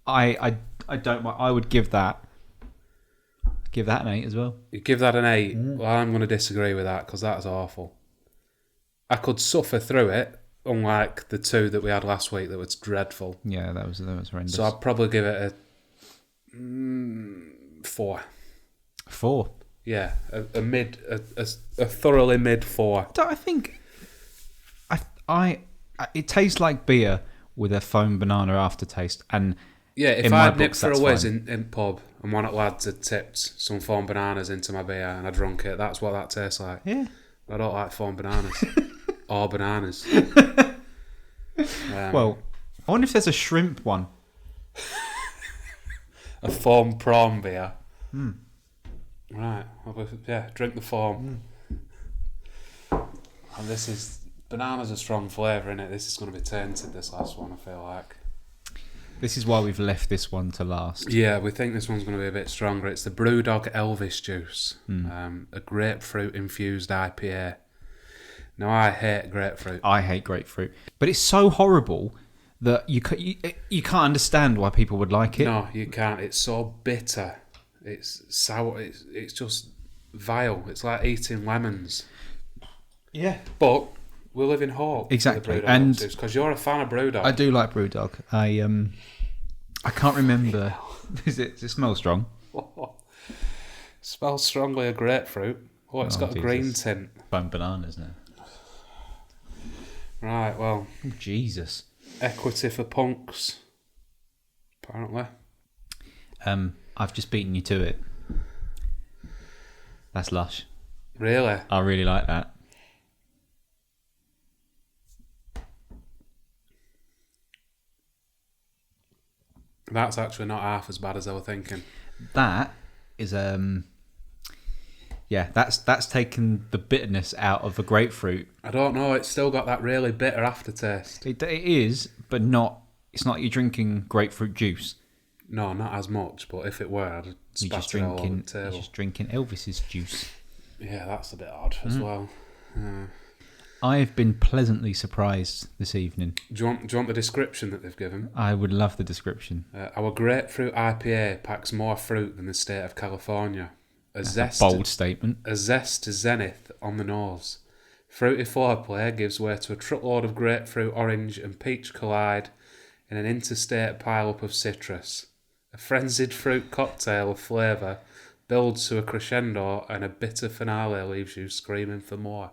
I don't. I would give that an 8 as well. You give that an 8? Well, I'm going to disagree with that because that's awful. I could suffer through it, unlike the 2 that we had last week that was dreadful. Yeah, that was horrendous. So I'd probably give it a 4. 4. Yeah, a thoroughly mid 4. I think it tastes like beer with a foam banana aftertaste, and Yeah, if in my I'd nipped books, for a that's whiz fine. in pub and one of the lads had tipped some foam bananas into my beer and I drunk it, that's what that tastes like. Yeah. I don't like foam bananas. Or bananas. Well, I wonder if there's a shrimp one. A foam prawn beer. Right. Yeah, drink the foam. And this is... Banana's a strong flavour, innit? This is going to be tainted, this last one, I feel like. This is why we've left this one to last. Yeah, we think this one's going to be a bit stronger. It's the Brewdog Elvis juice. A grapefruit-infused IPA. Now, I hate grapefruit. I hate grapefruit. But it's so horrible that you can't understand why people would like it. No, you can't. It's so bitter. It's sour. It's just vile. It's like eating lemons. Yeah. But we live in hope. Exactly. And because you're a fan of Brewdog. I do like Brewdog. I can't remember. Does it smell strong? Smells strongly of grapefruit. Oh, it's got a green tint. Bone bananas now. Right, well. Oh, Jesus. Equity for punks. Apparently. I've just beaten you to it. That's lush. Really? I really like that. That's actually not half as bad as I was thinking. That is that's taken the bitterness out of the grapefruit. I don't know, it's still got that really bitter aftertaste. It is, but not. It's not you drinking grapefruit juice. No, not as much, but if it were, I'd spatter it all over the table. You're just drinking Elvis's juice. Yeah, that's a bit odd as well. I've been pleasantly surprised this evening. Do you want the description that they've given? I would love the description. Our grapefruit IPA packs more fruit than the state of California. That's a bold statement. A zest to zenith on the nose. Fruity foreplay gives way to a truckload of grapefruit, orange and peach collide in an interstate pile-up of citrus. A frenzied fruit cocktail of flavour builds to a crescendo and a bitter finale leaves you screaming for more.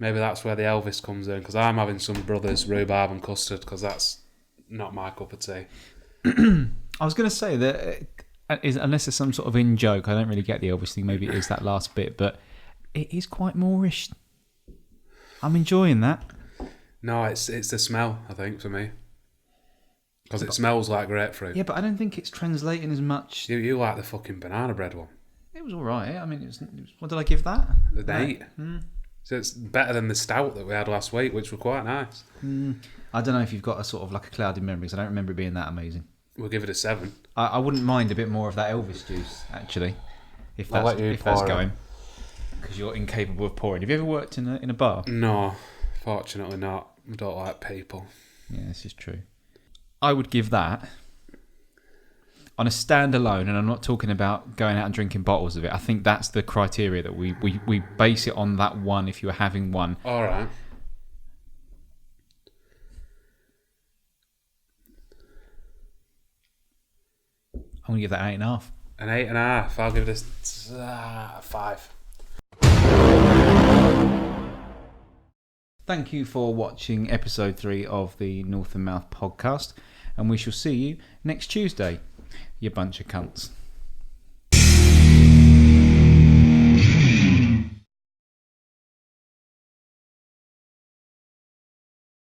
Maybe that's where the Elvis comes in, because I'm having some Brothers rhubarb and custard, because that's not my cup of tea. I was going to say that, unless there's some sort of in-joke, I don't really get the Elvis thing, maybe it is that last bit, but it is quite Moorish. I'm enjoying that. No, it's the smell, I think, for me. Because it smells like grapefruit. Yeah, but I don't think it's translating as much. You like the fucking banana bread one. It was alright. I mean, it was, what did I give that? An 8. So it's better than the stout that we had last week, which were quite nice. I don't know if you've got a sort of like a clouded memory, because I don't remember it being that amazing. We'll give it a 7. I wouldn't mind a bit more of that Elvis juice, actually, if that's going, because you're incapable of pouring. Have you ever worked in a bar? No, fortunately not. I don't like people. Yeah, this is true. I would give that on a standalone, and I'm not talking about going out and drinking bottles of it. I think that's the criteria that we base it on, that one, if you were having one. All right. I'm going to give that 8.5. An 8.5. I'll give this a 5. Thank you for watching episode 3 of the North and Mouth podcast, and we shall see you next Tuesday, you bunch of cunts.